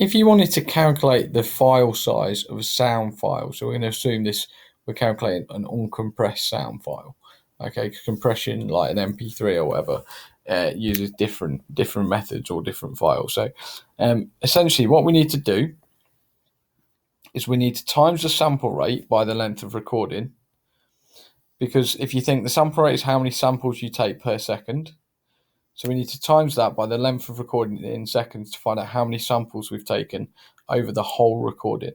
if you wanted to calculate the file size of a sound file, so we're going to assume we're calculating an uncompressed sound file. Okay, 'cause compression like an MP3 or whatever uses different methods or different files. So essentially, what we need to do is we need to times the sample rate by the length of recording, because if you think the sample rate is how many samples you take per second, so we need to times that by the length of recording in seconds to find out how many samples we've taken over the whole recording.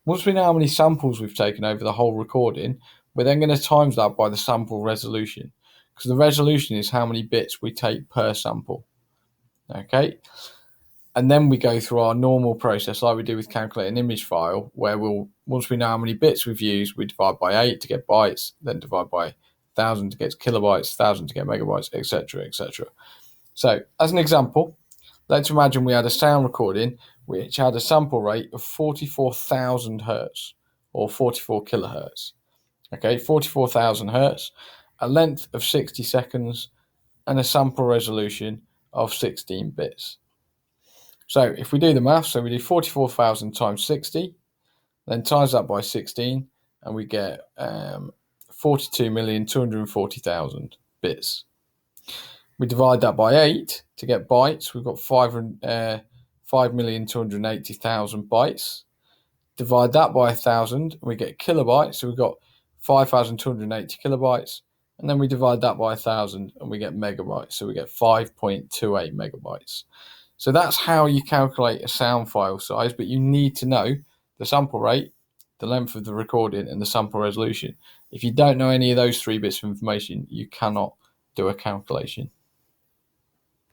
Once we know how many samples we've taken over the whole recording, we're then going to times that by the sample resolution, because the resolution is how many bits we take per sample. Okay, and then we go through our normal process like we do with calculating an image file, where once we know how many bits we've used, we divide by 8 to get bytes, then divide by 1,000 to get kilobytes, 1,000 to get megabytes, etc., etc. So, as an example, let's imagine we had a sound recording which had a sample rate of 44,000 hertz or 44 kilohertz. Okay, 44,000 hertz, a length of 60 seconds, and a sample resolution of 16 bits. So if we do the math, so we do 44,000 times 60, then times that by 16, and we get 42,240,000 bits. We divide that by 8 to get bytes. We've got 5,280,000 bytes. Divide that by 1,000, and we get kilobytes. So we've got 5,280 kilobytes. And then we divide that by 1,000, and we get megabytes. So we get 5.28 megabytes. So that's how you calculate a sound file size, but you need to know the sample rate, the length of the recording, and the sample resolution. If you don't know any of those 3 bits of information, you cannot do a calculation.